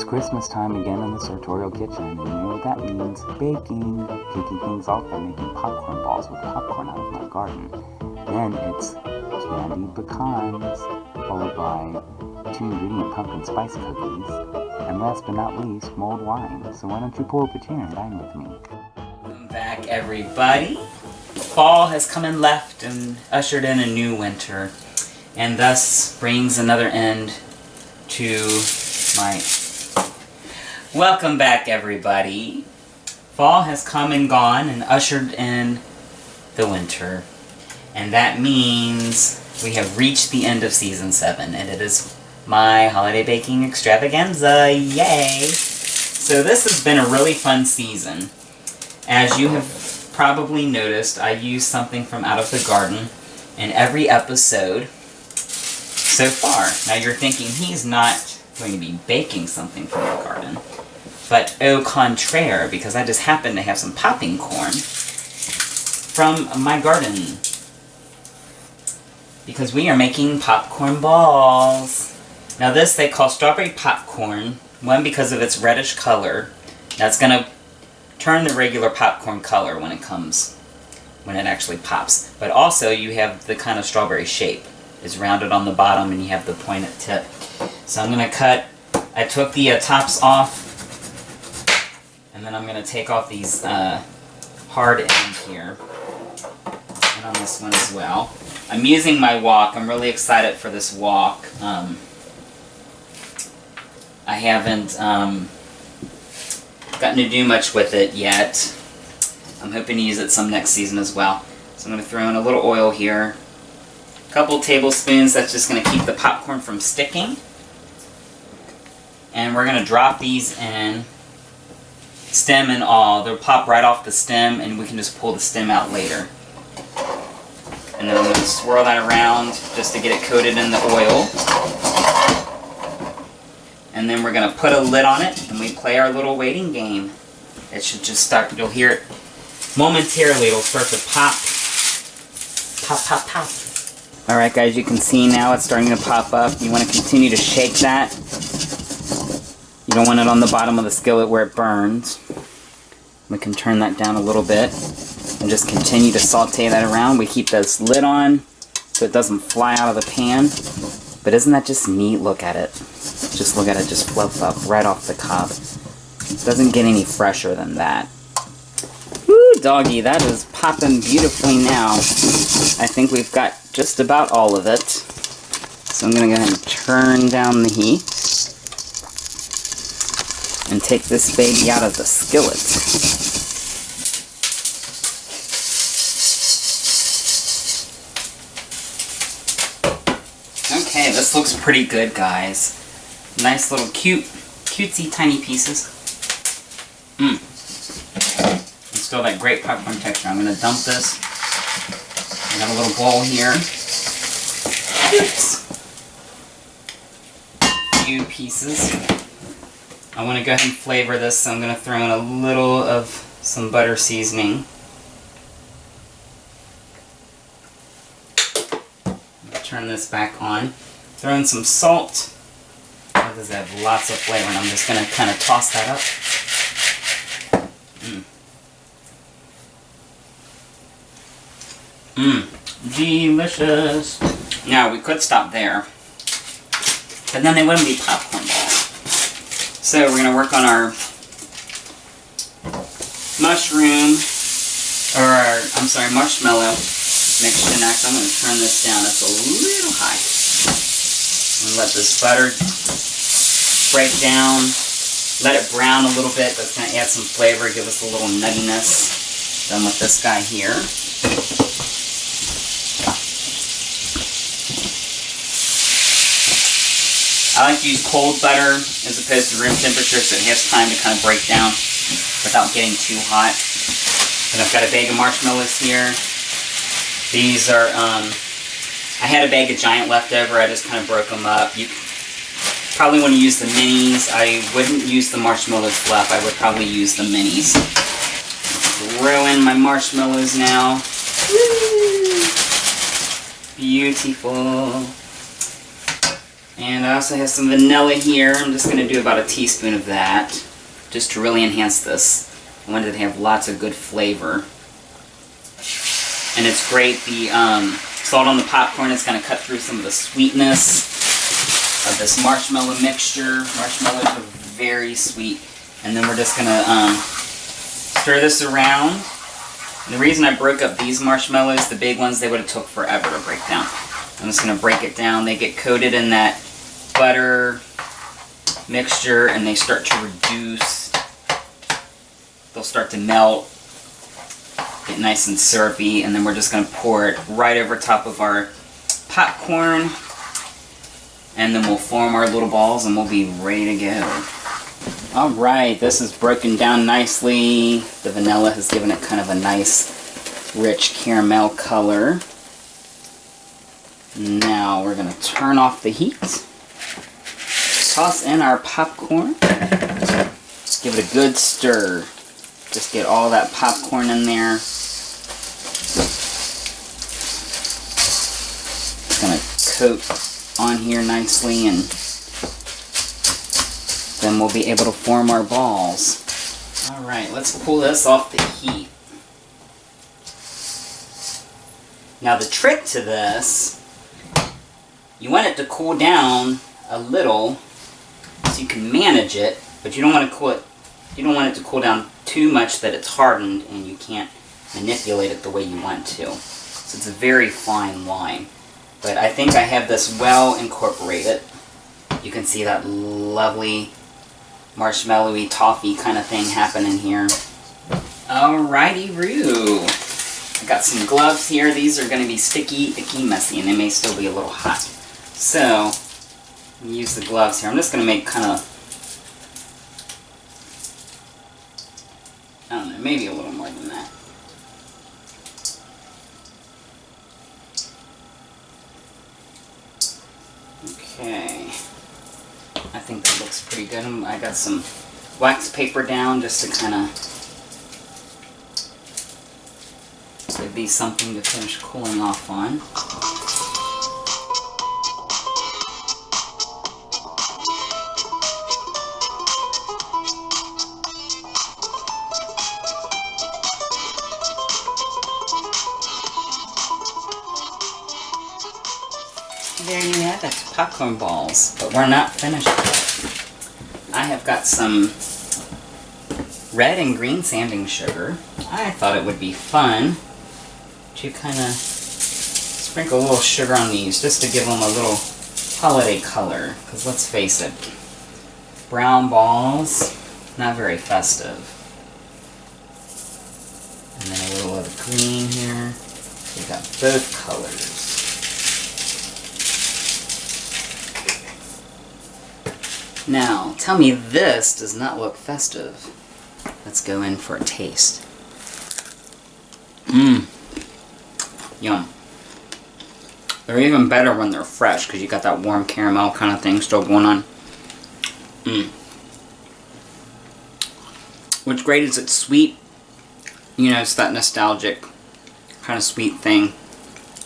It's Christmas time again in the Sartorial kitchen, and you know what that means? Baking! Kicking things off by making popcorn balls with popcorn out of my garden. Then it's candied pecans, followed by 2-ingredient pumpkin spice cookies, and last but not least, mulled wine. So why don't you pull up a chair and dine with me? Welcome back, everybody. Fall has come and left and ushered in a new winter, and thus brings another end to my... Welcome back, everybody. Fall has come and gone and ushered in the winter, and that means we have reached the end of season 7, and it is my holiday baking extravaganza. Yay! So this has been a really fun season. As you have probably noticed, I use something from out of the garden in every episode so far. Now you're thinking he's not going to be baking something from the garden, but au contraire, because I just happen to have some popping corn from my garden, because we are making popcorn balls. Now this they call strawberry popcorn, one because of its reddish color. That's going to turn the regular popcorn color when it actually pops. But also you have the kind of strawberry shape. It's rounded on the bottom and you have the pointed tip. So I'm going to cut, I took the tops off, and then I'm going to take off these hard ends here, and on this one as well. I'm using my wok. I'm really excited for this wok. I haven't gotten to do much with it yet. I'm hoping to use it some next season as well. So I'm going to throw in a little oil here. A couple tablespoons, that's just going to keep the popcorn from sticking. And we're going to drop these in, stem and all. They'll pop right off the stem and we can just pull the stem out later. And then I'm going to swirl that around just to get it coated in the oil. And then we're going to put a lid on it and we play our little waiting game. It should just start, you'll hear it momentarily, it'll start to pop. Pop, pop, pop. Alright guys, you can see now it's starting to pop up. You want to continue to shake that. You don't want it on the bottom of the skillet where it burns. We can turn that down a little bit and just continue to saute that around. We keep this lid on so it doesn't fly out of the pan. But isn't that just neat? Look at it. Just look at it just fluff up right off the cob. It doesn't get any fresher than that. Woo, doggy, that is popping beautifully now. I think we've got just about all of it. So I'm going to go ahead and turn down the heat and take this baby out of the skillet. Okay, this looks pretty good, guys. Nice little cutesy tiny pieces. And still that great popcorn texture. I'm going to dump this. I got a little bowl here. Oops. A few pieces. I want to go ahead and flavor this, so I'm going to throw in a little of some butter seasoning. Turn this back on. Throw in some salt. That does have lots of flavor, and I'm just going to kind of toss that up. Delicious. Now, we could stop there, but then they wouldn't be popcorn balls. So we're going to work on our marshmallow mixture next. I'm going to turn this down. It's a little high. I'm going to let this butter break down. Let it brown a little bit. That's going to add some flavor, give us a little nuttiness. Done with this guy here. I like to use cold butter as opposed to room temperature, so it has time to kind of break down without getting too hot. And I've got a bag of marshmallows here. These are, I had a bag of giant left over, I just kind of broke them up. You probably want to use the minis. I wouldn't use the marshmallow fluff, I would probably use the minis. Throw in my marshmallows now. Woo! Beautiful. And I also have some vanilla here. I'm just going to do about a teaspoon of that, just to really enhance this. I wanted to have lots of good flavor. And it's great, the salt on the popcorn is going to cut through some of the sweetness of this marshmallow mixture. Marshmallows are very sweet. And then we're just going to stir this around. And the reason I broke up these marshmallows, the big ones, they would have took forever to break down. I'm just going to break it down. They get coated in that butter mixture and they start to reduce. They'll start to melt, get nice and syrupy, and then we're just going to pour it right over top of our popcorn, and then we'll form our little balls and we'll be ready to go. Alright, this is broken down nicely. The vanilla has given it kind of a nice rich caramel color. Now we're going to turn off the heat. Toss in our popcorn. Just give it a good stir. Just get all that popcorn in there. It's going to coat on here nicely, and then we'll be able to form our balls. Alright, let's pull this off the heat. Now the trick to this, you want it to cool down a little so you can manage it, but you don't want it to cool down too much that it's hardened and you can't manipulate it the way you want to. So it's a very fine line. But I think I have this well incorporated. You can see that lovely marshmallowy toffee kind of thing happening here. Alrighty-roo. I got some gloves here. These are going to be sticky, icky, messy, and they may still be a little hot. So, use the gloves here. I'm just going to make kind of, I don't know, maybe a little more than that. Okay. I think that looks pretty good. I got some wax paper down just to kind of give these something to finish cooling off on. There you have it, popcorn balls. But we're not finished yet. I have got some red and green sanding sugar. I thought it would be fun to kind of sprinkle a little sugar on these just to give them a little holiday color. Because let's face it, brown balls, not very festive. And then a little of the green here. We got both colors. Now, tell me this does not look festive. Let's go in for a taste. Mmm. Yum. They're even better when they're fresh because you got that warm caramel kind of thing still going on. Mmm. What's great is it's sweet. You know, it's that nostalgic kind of sweet thing.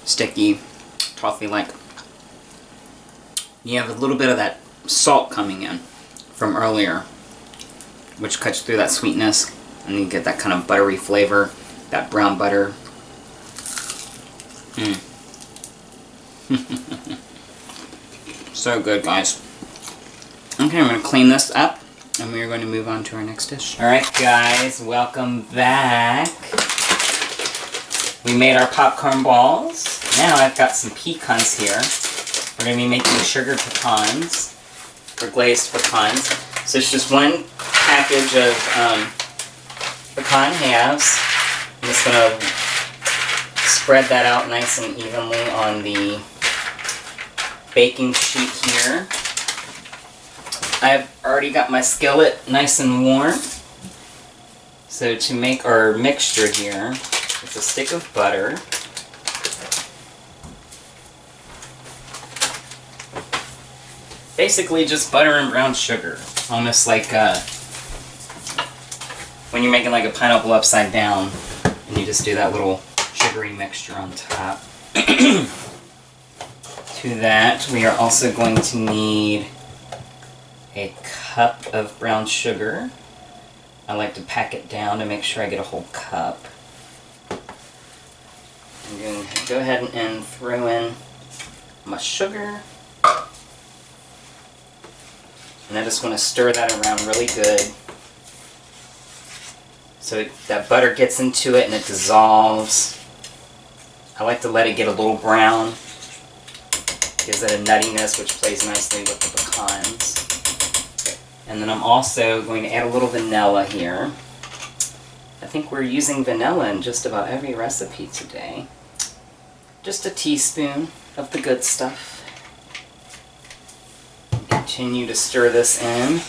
Sticky, toffee-like. You have a little bit of that salt coming in from earlier, which cuts through that sweetness, and you get that kind of buttery flavor, that brown butter. So good, guys. Okay, I'm going to clean this up, and we're going to move on to our next dish. Alright guys, welcome back. We made our popcorn balls. Now I've got some pecans here. We're going to be making sugar pecans, or glazed pecans. So it's just one package of pecan halves. I'm just going to spread that out nice and evenly on the baking sheet here. I've already got my skillet nice and warm. So to make our mixture here, it's a stick of butter. Basically just butter and brown sugar. Almost like when you're making like a pineapple upside down and you just do that little sugary mixture on top. To that, we are also going to need a cup of brown sugar. I like to pack it down to make sure I get a whole cup. I'm going to go ahead and throw in my sugar. And I just want to stir that around really good so that butter gets into it and it dissolves. I like to let it get a little brown. Gives it a nuttiness which plays nicely with the pecans. And then I'm also going to add a little vanilla here. I think we're using vanilla in just about every recipe today. Just a teaspoon of the good stuff. Continue to stir this in.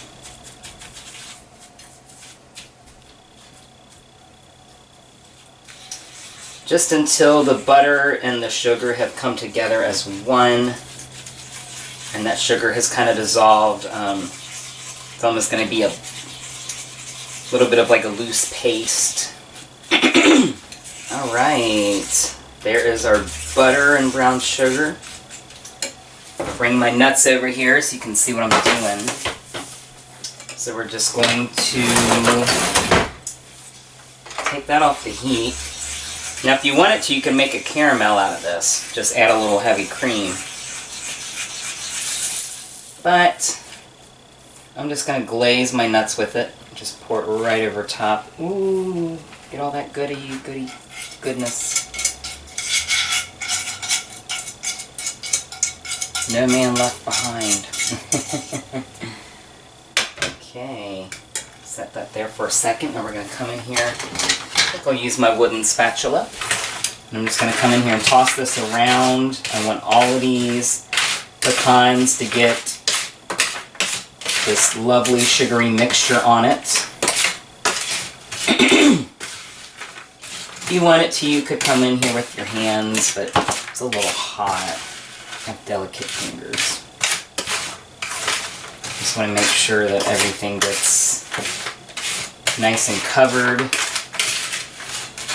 Just until the butter and the sugar have come together as one, and that sugar has kind of dissolved. It's almost going to be a little bit of like a loose paste. Alright, there is our butter and brown sugar. I'll bring my nuts over here so you can see what I'm doing. So we're just going to take that off the heat. Now if you wanted to, you can make a caramel out of this. Just add a little heavy cream. But I'm just going to glaze my nuts with it. Just pour it right over top. Ooh, get all that goodness. No man left behind. Okay, set that there for a second. Now we're going to come in here. I think I'll use my wooden spatula. And I'm just going to come in here and toss this around. I want all of these pecans to get this lovely sugary mixture on it. If you wanted to, you could come in here with your hands, but it's a little hot. I have delicate fingers. Just want to make sure that everything gets nice and covered.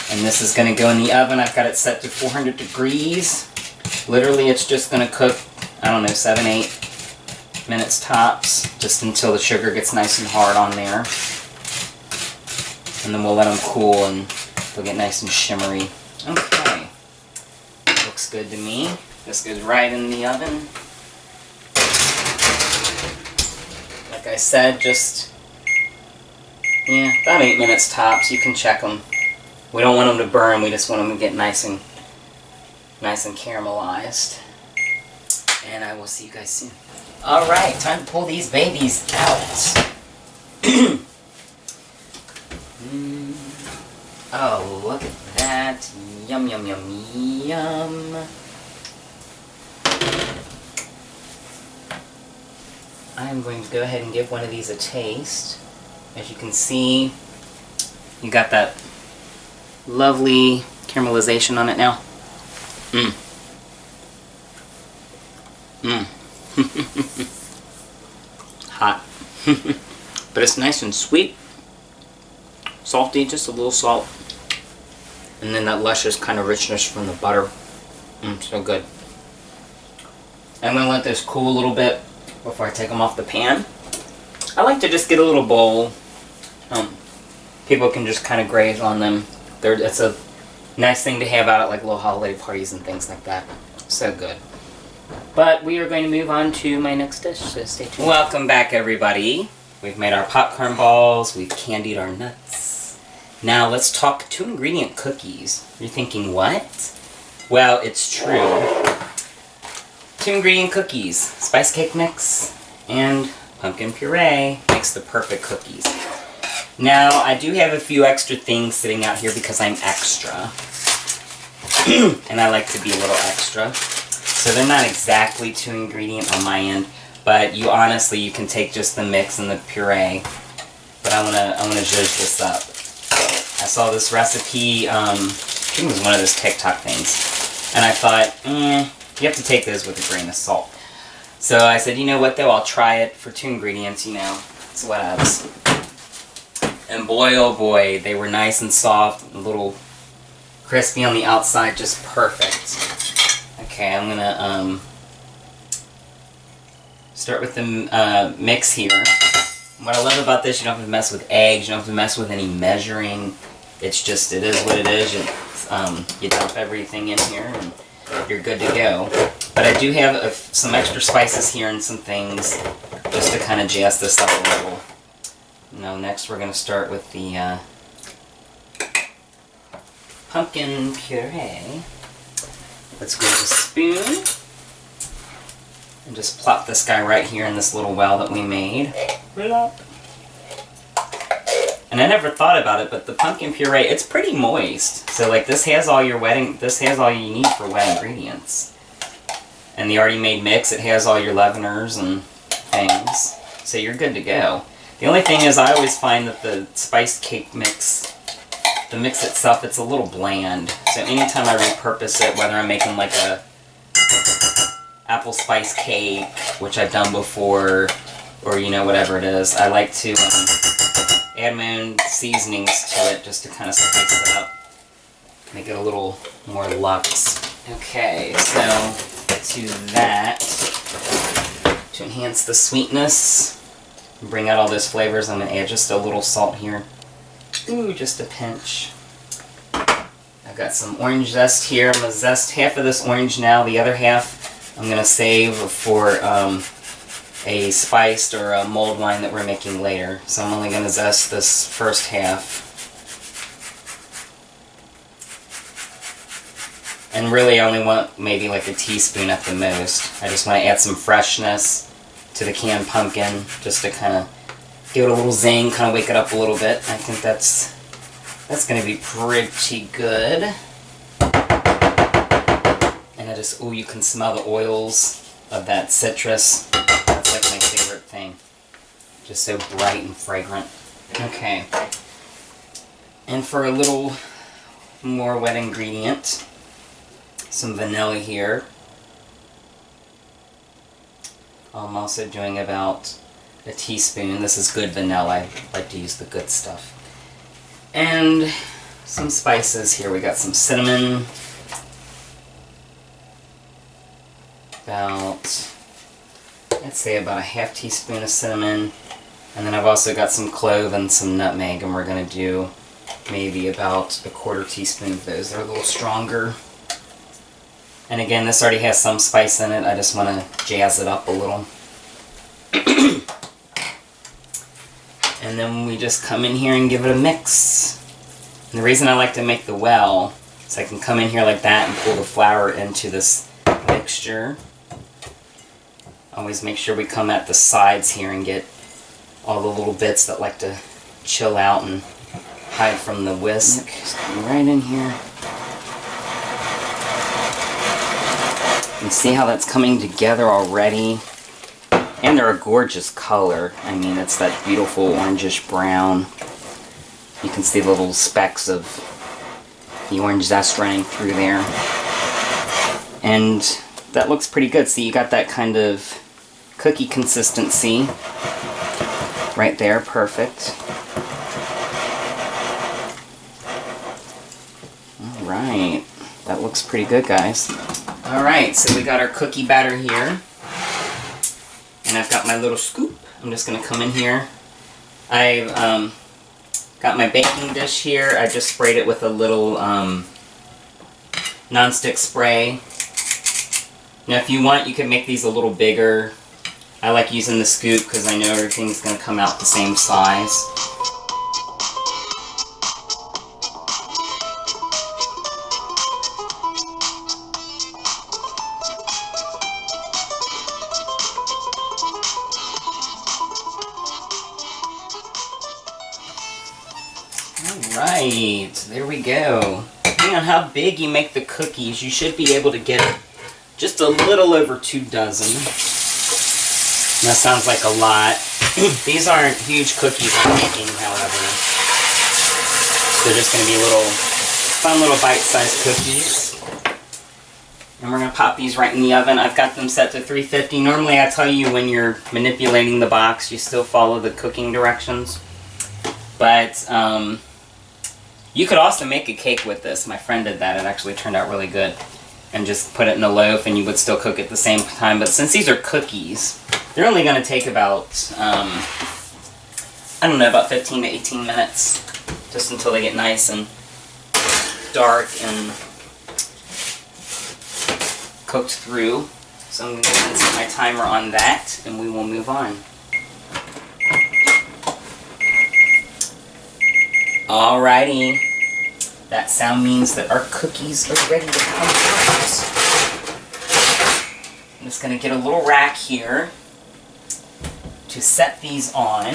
And this is going to go in the oven. I've got it set to 400 degrees. Literally, it's just going to cook, I don't know, 7-8 minutes tops, just until the sugar gets nice and hard on there. And then we'll let them cool and they'll get nice and shimmery. Okay. Looks good to me. This goes right in the oven. Like I said, just, yeah, about 8 minutes tops. You can check them. We don't want them to burn, we just want them to get nice and caramelized. And I will see you guys soon. Alright, time to pull these babies out. Oh, look at that. Yum, yum, yum, yum. I'm going to go ahead and give one of these a taste. As you can see, you got that lovely caramelization on it now. Mmm. Mmm. Hot. But it's nice and sweet. Salty, just a little salt. And then that luscious kind of richness from the butter. So good. I'm going to let this cool a little bit before I take them off the pan. I like to just get a little bowl. People can just kind of graze on them. It's a nice thing to have out at like little holiday parties and things like that. So good. But we are going to move on to my next dish, so stay tuned. Welcome back, everybody. We've made our popcorn balls. We've candied our nuts. Now let's talk 2-ingredient cookies. You're thinking, what? Well, it's true. 2-ingredient cookies. Spice cake mix and pumpkin puree makes the perfect cookies. Now, I do have a few extra things sitting out here because I'm extra. And I like to be a little extra. So they're not exactly 2-ingredient on my end, but you honestly, you can take just the mix and the puree. But I wanna zhuzh this up. I saw this recipe, I think it was one of those TikTok things, and I thought, you have to take those with a grain of salt. So I said, you know what though, I'll try it for 2 ingredients, you know, it's whatevs. And boy oh boy, they were nice and soft, a little crispy on the outside, just perfect. Okay, I'm gonna Start with the mix here. What I love about this, you don't have to mess with eggs, you don't have to mess with any measuring. It's just, it is what it is. You dump everything in here and you're good to go. But I do have some extra spices here and some things just to kind of jazz this up a little. Now next we're going to start with the pumpkin puree. Let's grab a spoon and just plop this guy right here in this little well that we made. Plop. And I never thought about it, but the pumpkin puree, it's pretty moist. So like this has all you need for wet ingredients. And the already made mix, it has all your leaveners and things. So you're good to go. The only thing is I always find that the spiced cake mix, the mix itself, it's a little bland. So anytime I repurpose it, whether I'm making like a apple spice cake, which I've done before, or you know, whatever it is, I like to add my own seasonings to it just to kind of spice it up, make it a little more luxe. Okay, so to that, to enhance the sweetness, bring out all those flavors, I'm going to add just a little salt here. Ooh, just a pinch. I've got some orange zest here. I'm going to zest half of this orange now. The other half I'm going to save for a spiced or a mulled wine that we're making later. So I'm only going to zest this first half. And really I only want maybe like a teaspoon at the most. I just want to add some freshness to the canned pumpkin just to kind of give it a little zing, kind of wake it up a little bit. I think that's going to be pretty good. And I just, ooh, you can smell the oils of that citrus. That's like my favorite thing. Just so bright and fragrant. Okay. And for a little more wet ingredient, some vanilla here. I'm also doing about a teaspoon. This is good vanilla. I like to use the good stuff. And some spices here. We got some cinnamon. About, let's say about a half teaspoon of cinnamon. And then I've also got some clove and some nutmeg, and we're going to do maybe about a quarter teaspoon of those. They're a little stronger. And again, this already has some spice in it. I just want to jazz it up a little. And then we just come in here and give it a mix. And the reason I like to make the well is I can come in here like that and pull the flour into this mixture. Always make sure we come at the sides here and get all the little bits that like to chill out and hide from the whisk. Just come right in here. And see how that's coming together already? And they're a gorgeous color. I mean, it's that beautiful orangish brown. You can see the little specks of the orange zest running through there. And that looks pretty good. See, you got that kind of cookie consistency right there. Perfect. Alright. That looks pretty good, guys. Alright, so we got our cookie batter here. And I've got my little scoop. I'm just going to come in here. I've got my baking dish here. I just sprayed it with a little non-stick spray. Now if you want, you can make these a little bigger. I like using the scoop because I know everything's going to come out the same size. Alright, there we go. Depending on how big you make the cookies, you should be able to get just a little over 2 dozen. That sounds like a lot. These aren't huge cookies I'm making, however. They're just going to be little, fun little bite-sized cookies. And we're going to pop these right in the oven. I've got them set to 350. Normally I tell you when you're manipulating the box, you still follow the cooking directions. But you could also make a cake with this. My friend did that. It actually turned out really good. And just put it in a loaf and you would still cook it at the same time. But since these are cookies, They're only going to take about, I don't know, about 15 to 18 minutes, just until they get nice and dark and cooked through. So I'm going to go ahead and set my timer on that, and we will move on. Alrighty, that sound means that our cookies are ready to come out. I'm just going to get a little rack here to set these on.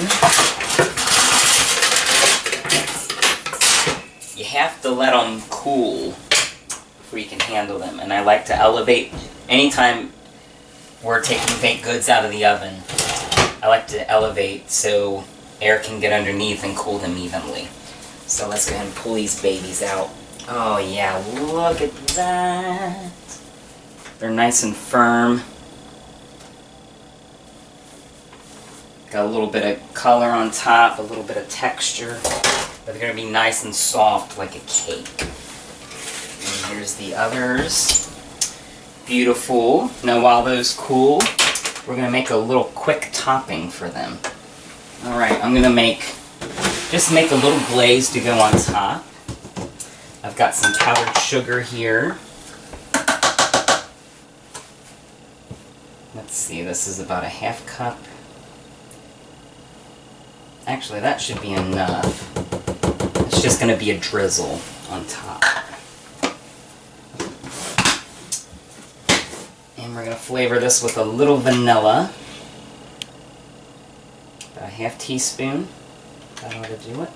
You have to let them cool before you can handle them, and I like to elevate anytime we're taking baked goods out of the oven. I like to elevate so air can get underneath and cool them evenly. So let's go ahead and pull these babies out. Oh yeah, look at that. They're nice and firm. Got a little bit of color on top, a little bit of texture. But they're going to be nice and soft like a cake. And here's the others. Beautiful. Now while those cool, we're going to make a little quick topping for them. Alright, I'm going to just make a little glaze to go on top. I've got some powdered sugar here. Let's see, this is about a ½ cup. Actually, that should be enough. It's just going to be a drizzle on top. And we're going to flavor this with a little vanilla. About a ½ teaspoon. That ought to do it.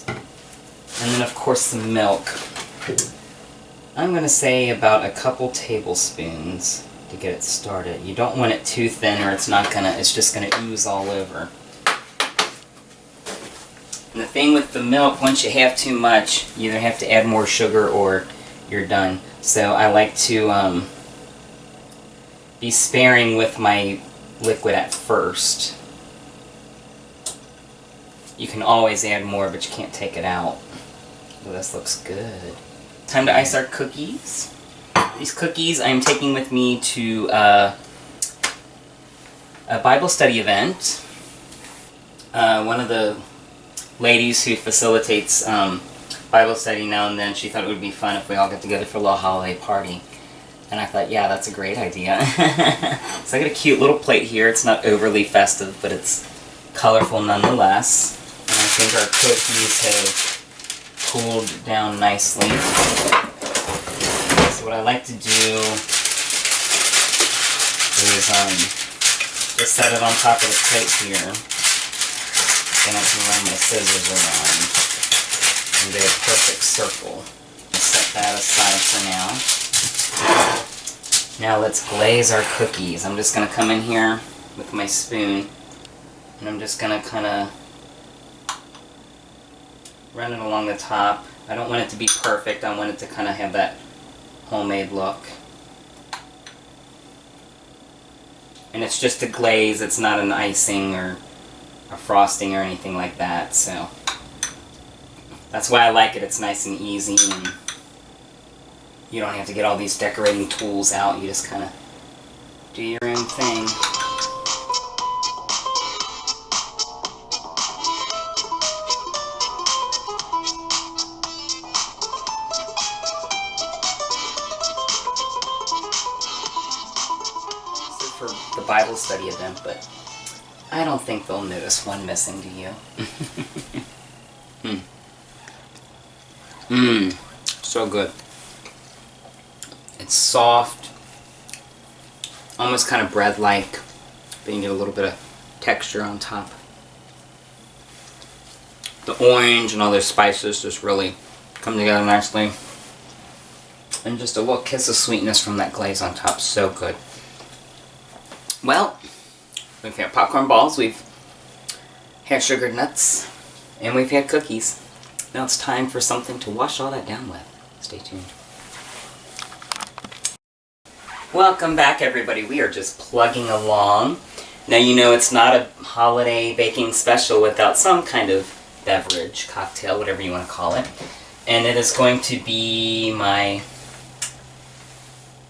And then, of course, some milk. I'm going to say about a couple tablespoons to get it started. You don't want it too thin or it's just going to ooze all over. And the thing with the milk, once you have too much, you either have to add more sugar or you're done. So I like to be sparing with my liquid at first. You can always add more, but you can't take it out. Oh, this looks good. Time to ice our cookies. These cookies I'm taking with me to a Bible study event. One of the ladies who facilitates Bible study now and then, she thought it would be fun if we all get together for a little holiday party. And I thought, yeah, that's a great idea. So I got a cute little plate here. It's not overly festive, but it's colorful nonetheless. And I think our cookies have cooled down nicely. So what I like to do is just set it on top of the plate here. Then I can run my scissors around and get a perfect circle. Set that aside for now. Now let's glaze our cookies. I'm just going to come in here with my spoon and I'm just going to kind of run it along the top. I don't want it to be perfect. I want it to kind of have that homemade look. And it's just a glaze. It's not an icing or a frosting or anything like that. So that's why I like it. It's nice and easy and you don't have to get all these decorating tools out. You just kind of do your own thing. For the Bible study event, but I don't think they'll notice one missing, do you? So good. It's soft, almost kind of bread-like, but you get a little bit of texture on top. The orange and all those spices just really come together nicely. And just a little kiss of sweetness from that glaze on top. So good. Well, we've had popcorn balls, we've had sugared nuts, and we've had cookies. Now it's time for something to wash all that down with. Stay tuned. Welcome back, everybody. We are just plugging along. Now you know it's not a holiday baking special without some kind of beverage, cocktail, whatever you want to call it. And it is going to be my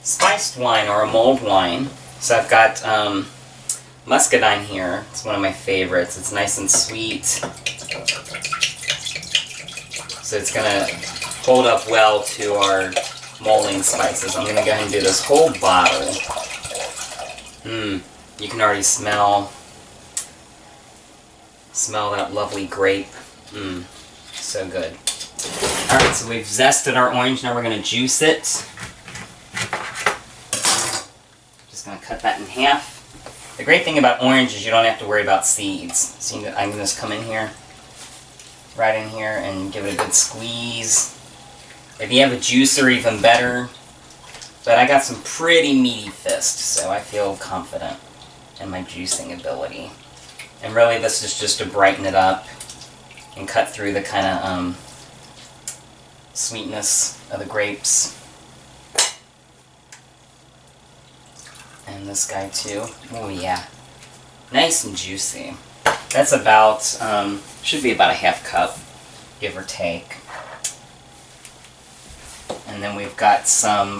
spiced wine or a mulled wine. So I've got muscadine here. It's one of my favorites. It's nice and sweet. So it's going to hold up well to our molding spices. I'm going to go ahead and do this whole bottle. You can already smell that lovely grape. So good. Alright, so we've zested our orange. Now we're going to juice it. Just going to cut that in half. The great thing about orange is you don't have to worry about seeds. So I can just come in here, right in here, and give it a good squeeze. If you have a juicer, even better. But I got some pretty meaty fists, so I feel confident in my juicing ability. And really this is just to brighten it up and cut through the kind of sweetness of the grapes. And this guy too. Oh yeah. Nice and juicy. That's about, should be about a half cup, give or take. And then we've got some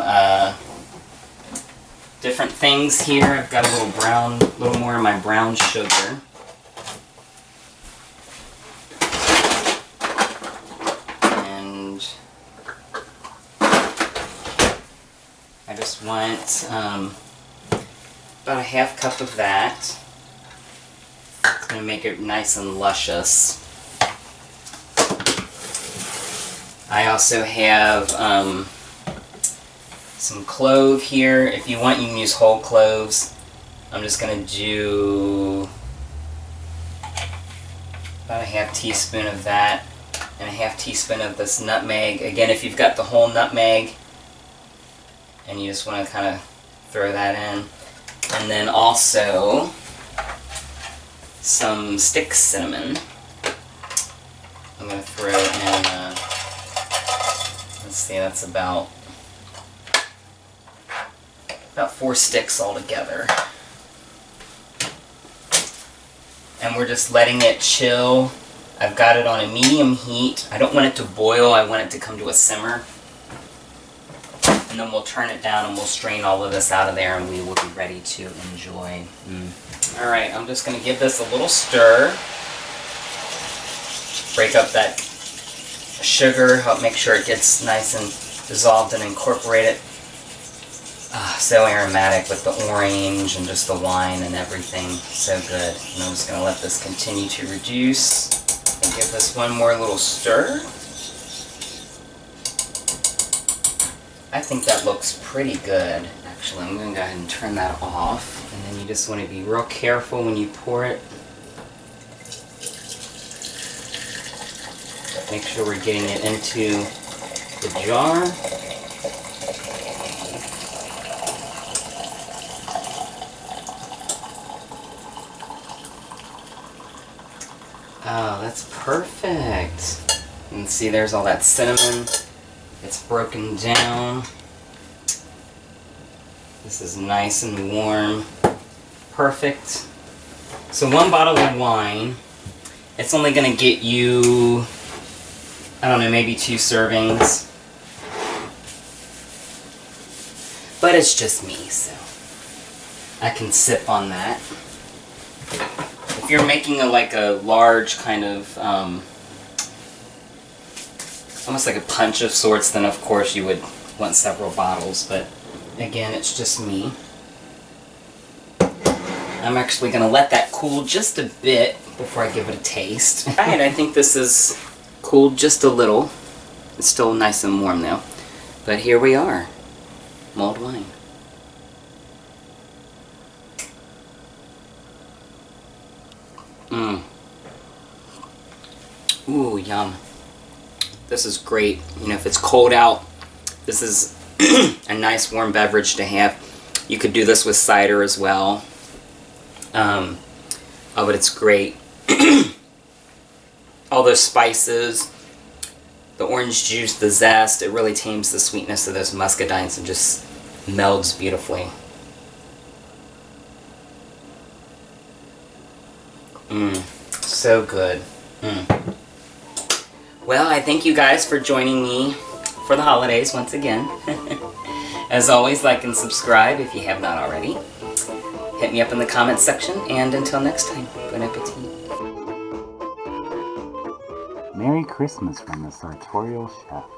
different things here. I've got a little more of my brown sugar. And I just want about a half cup of that. It's going to make it nice and luscious. I also have some clove here. If you want, you can use whole cloves. I'm just going to do about a half teaspoon of that and a half teaspoon of this nutmeg. Again, if you've got the whole nutmeg and you just want to kind of throw that in. And then also some stick cinnamon. I'm going to throw in, let's see, that's about 4 sticks altogether. And we're just letting it chill. I've got it on a medium heat. I don't want it to boil, I want it to come to a simmer. And then we'll turn it down and we'll strain all of this out of there and we will be ready to enjoy. Alright, I'm just going to give this a little stir. Break up that sugar, help make sure it gets nice and dissolved and incorporated. So aromatic with the orange and just the wine and everything. So good. And I'm just going to let this continue to reduce and give this one more little stir. I think that looks pretty good. Actually, I'm going to go ahead and turn that off. And then you just want to be real careful when you pour it. Make sure we're getting it into the jar. Oh, that's perfect. And see, there's all that cinnamon. It's broken down. This is nice and warm. Perfect. So 1 bottle of wine. It's only going to get you, I don't know, maybe 2 servings. But it's just me, so I can sip on that. If you're making like a large kind of, almost like a punch of sorts, then of course you would want several bottles, but again, it's just me. I'm actually going to let that cool just a bit before I give it a taste. Alright, I think this is cooled just a little. It's still nice and warm though. But here we are. Mulled wine. Ooh, yum. This is great. You know, if it's cold out, this is a nice warm beverage to have. You could do this with cider as well. Oh, but it's great. All those spices, the orange juice, the zest, it really tames the sweetness of those muscadines and just melds beautifully. So good. Well, I thank you guys for joining me for the holidays once again. As always, like and subscribe if you have not already. Hit me up in the comments section, and until next time, bon appetit. Merry Christmas from the Sartorial Chef.